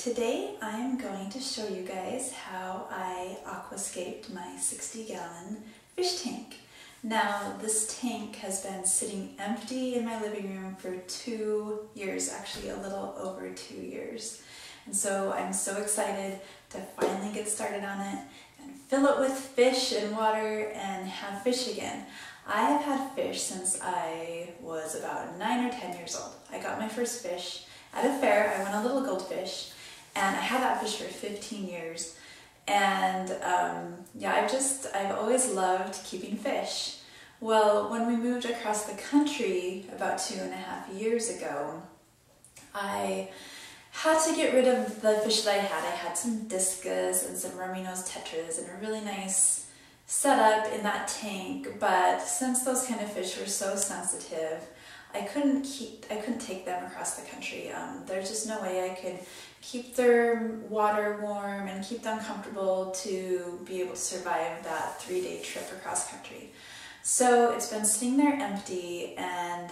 Today I'm going to show you guys how I aquascaped my 60-gallon fish tank. Now this tank has been sitting empty in my living room for 2 years, actually a little over 2 years. And so I'm so excited to finally get started on it and fill it with fish and water and have fish again. I have had fish since I was about 9 or 10 years old. I got my first fish at a fair. I won a little goldfish. And I had that fish for 15 years, and yeah, I've always loved keeping fish. Well, when we moved across the country about 2.5 years ago, I had to get rid of the fish that I had. I had some discus and some Rominos tetras and a really nice setup in that tank, but since those kind of fish were so sensitive, I couldn't take them across the country. There's just no way I could keep their water warm and keep them comfortable to be able to survive that 3-day trip across country. So it's been sitting there empty, and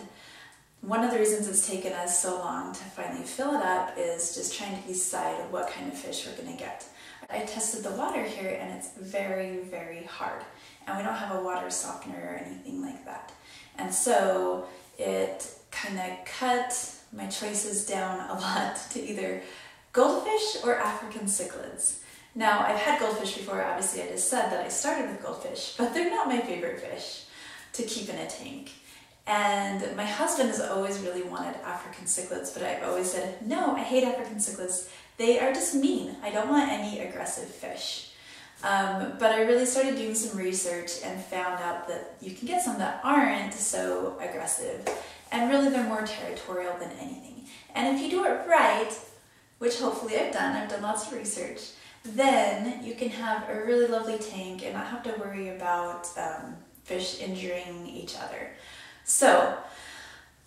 one of the reasons it's taken us so long to finally fill it up is just trying to decide what kind of fish we're going to get. I tested the water here and it's very, very hard, and we don't have a water softener or anything like that. And so it kind of cut my choices down a lot to either goldfish or African cichlids. Now, I've had goldfish before. Obviously I just said that I started with goldfish, but they're not my favorite fish to keep in a tank. And my husband has always really wanted African cichlids, but I've always said, no, I hate African cichlids. They are just mean. I don't want any aggressive fish. But I really started doing some research and found out that you can get some that aren't so aggressive, and really they're more territorial than anything. And if you do it right, which hopefully I've done lots of research, then you can have a really lovely tank and not have to worry about fish injuring each other. So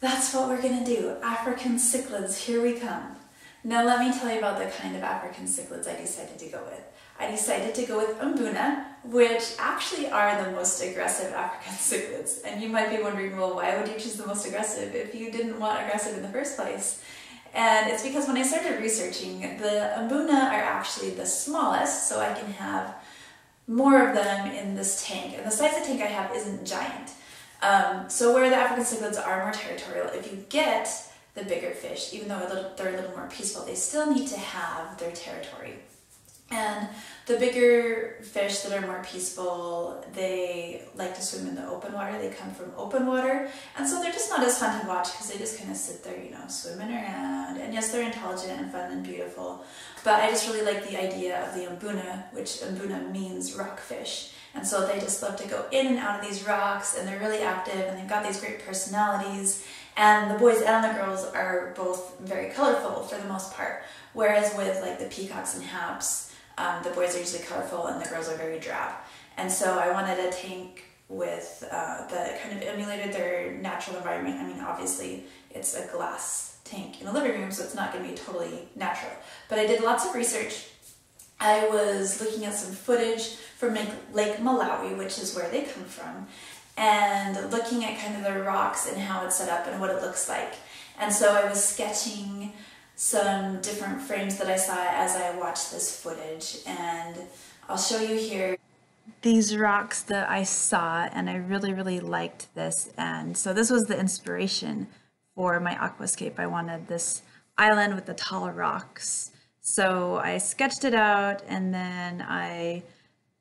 that's what we're gonna do. African cichlids, here we come. Now let me tell you about the kind of African cichlids I decided to go with. I decided to go with Mbuna, which actually are the most aggressive African cichlids. And you might be wondering, well, why would you choose the most aggressive if you didn't want aggressive in the first place? And it's because when I started researching, the Mbuna are actually the smallest, so I can have more of them in this tank. And the size of tank I have isn't giant. So where the African cichlids are more territorial, if you get the bigger fish, even though they're a little more peaceful, they still need to have their territory. And the bigger fish that are more peaceful, they like to swim in the open water. They come from open water, and so they're just not as fun to watch because they just kind of sit there, you know, swimming around. And yes, they're intelligent and fun and beautiful, but I just really like the idea of the Mbuna, which Mbuna means rockfish. And so they just love to go in and out of these rocks, and they're really active, and they've got these great personalities. And the boys and the girls are both very colorful for the most part, whereas with like the peacocks and haps, the boys are usually colorful and the girls are very drab. And so I wanted a tank with that kind of emulated their natural environment. I mean, obviously it's a glass tank in a living room, so it's not going to be totally natural. But I did lots of research. I was looking at some footage from Lake Malawi, which is where they come from, and looking at kind of the rocks and how it's set up and what it looks like. And so I was sketching some different frames that I saw as I watched this footage, and I'll show you here these rocks that I saw, and I really liked this. And so this was the inspiration for my aquascape. I wanted this island with the taller rocks. So I sketched it out, and then I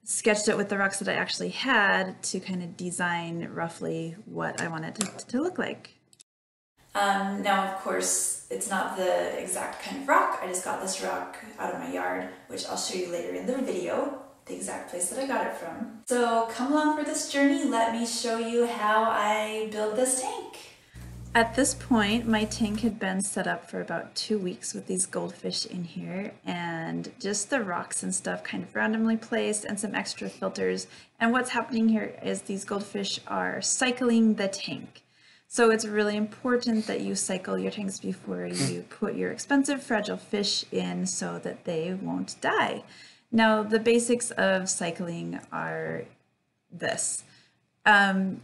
sketched it with the rocks that I actually had to kind of design roughly what I wanted to look like. Now, of course, it's not the exact kind of rock. I just got this rock out of my yard, which I'll show you later in the video, the exact place that I got it from. So come along for this journey. Let me show you how I build this tank. At this point, my tank had been set up for about 2 weeks with these goldfish in here, and just the rocks and stuff kind of randomly placed and some extra filters. And what's happening here is these goldfish are cycling the tank. So it's really important that you cycle your tanks before you put your expensive fragile fish in so that they won't die. Now, the basics of cycling are this.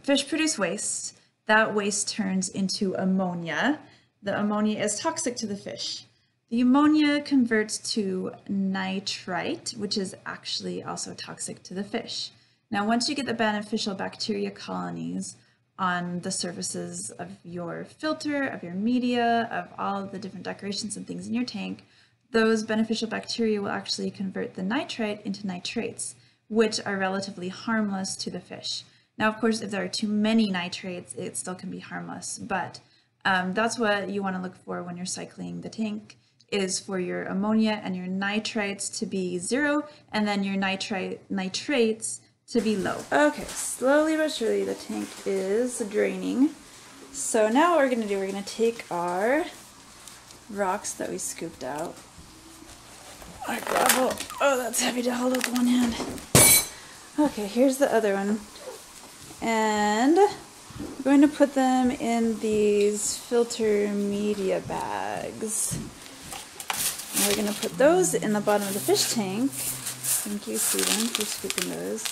Fish produce waste. That waste turns into ammonia. The ammonia is toxic to the fish. The ammonia converts to nitrite, which is actually also toxic to the fish. Now, once you get the beneficial bacteria colonies on the surfaces of your filter, of your media, of all of the different decorations and things in your tank, those beneficial bacteria will actually convert the nitrite into nitrates, which are relatively harmless to the fish. Now, of course, if there are too many nitrates, it still can be harmless, but that's what you want to look for when you're cycling the tank, is for your ammonia and your nitrites to be 0, and then your nitrates to be low. Okay, slowly but surely the tank is draining. So now what we're going to do, we're going to take our rocks that we scooped out. Our gravel. Oh, that's heavy to hold with one hand. Okay, here's the other one. And we're going to put them in these filter media bags. And we're going to put those in the bottom of the fish tank. I think you see them, keep scooping those.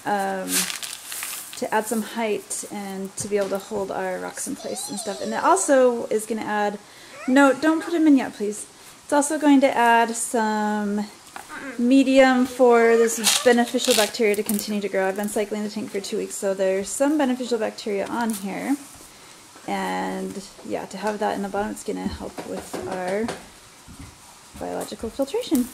To add some height and to be able to hold our rocks in place and stuff. And it also is going to add, no, don't put them in yet, please. It's also going to add some medium for this beneficial bacteria to continue to grow. I've been cycling the tank for 2 weeks, so there's some beneficial bacteria on here. And yeah, to have that in the bottom, it's going to help with our biological filtration.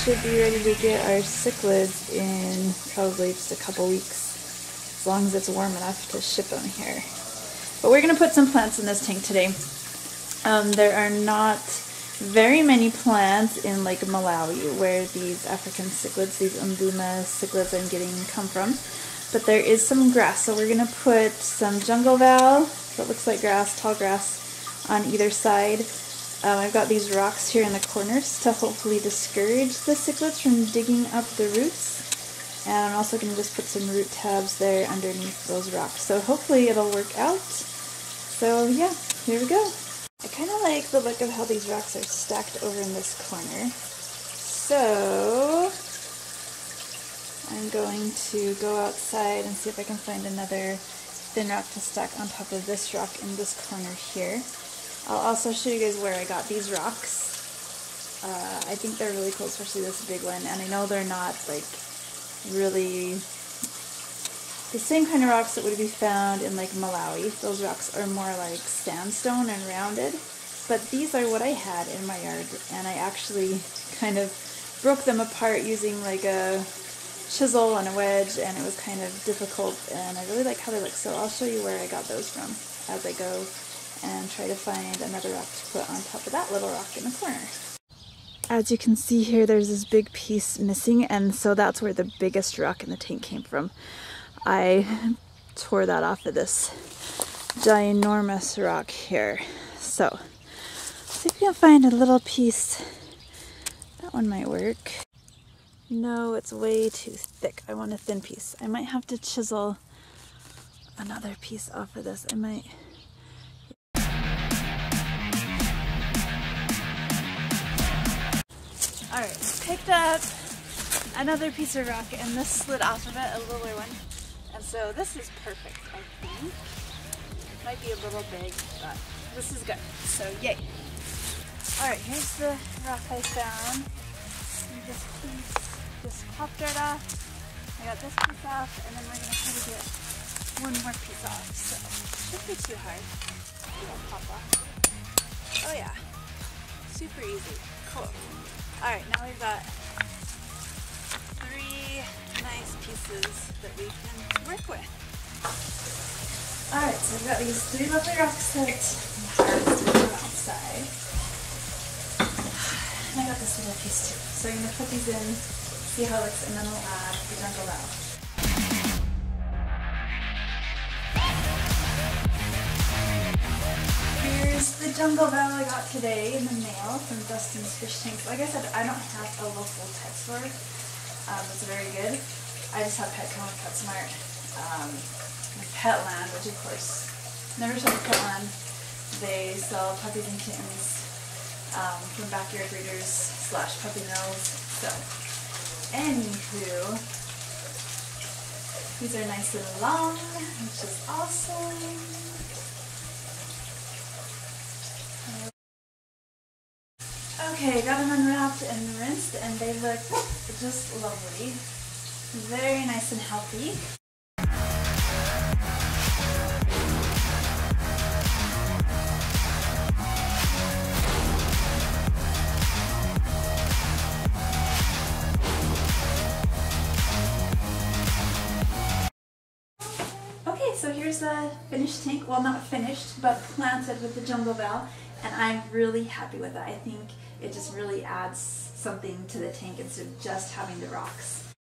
Should be ready to get our cichlids in probably just a couple weeks, as long as it's warm enough to ship them here. But we're going to put some plants in this tank today. There are not very many plants in Lake Malawi where these African cichlids, these Mbuna cichlids I'm getting come from, but there is some grass, so we're going to put some jungle val that looks like grass, tall grass, on either side. I've got these rocks here in the corners to hopefully discourage the cichlids from digging up the roots. And I'm also going to just put some root tabs there underneath those rocks. So hopefully it'll work out. So yeah, here we go. I kind of like the look of how these rocks are stacked over in this corner. So I'm going to go outside and see if I can find another thin rock to stack on top of this rock in this corner here. I'll also show you guys where I got these rocks. I think they're really cool, especially this big one, and I know they're not like really the same kind of rocks that would be found in like Malawi. Those rocks are more like sandstone and rounded, but these are what I had in my yard, and I actually kind of broke them apart using like a chisel and a wedge, and it was kind of difficult, and I really like how they look, so I'll show you where I got those from as I go and try to find another rock to put on top of that little rock in the corner. As you can see here, there's this big piece missing, and so that's where the biggest rock in the tank came from. I tore that off of this ginormous rock here. So, see if we can find a little piece. That one might work. No, it's way too thick. I want a thin piece. I might have to chisel another piece off of this. I might... Alright, picked up another piece of rock and this slid off of it, a littler one. And so this is perfect, I think. Might be a little big, but this is good. So yay. Alright, here's the rock I found. And this piece just popped right off. I got this piece off, and then we're going to try to get one more piece off. So shouldn't be too hard. It'll pop off. Oh yeah. Super easy. Cool. Alright, now we've got 3 nice pieces that we can work with. Alright, so we've got these 3 lovely rocks that harvested from outside. And I got this little piece too. So I'm going to put these in, see how it looks, and then we'll add the jungle bell. Here's the jungle bell I got today in the mail from Dustin's Fish Tank. Like I said, I don't have a local pet store that's very good. I just have Petco and PetSmart. Petland, which of course, never sold Petland. They sell puppies and kittens from backyard breeders / puppy mills. So, anywho, these are nice and long, which is awesome. Okay, got them unwrapped and rinsed, and they look just lovely. Very nice and healthy. Okay, so here's the finished tank. Well, not finished, but planted with the jungle bell. And I'm really happy with it. I think it just really adds something to the tank instead of just having the rocks.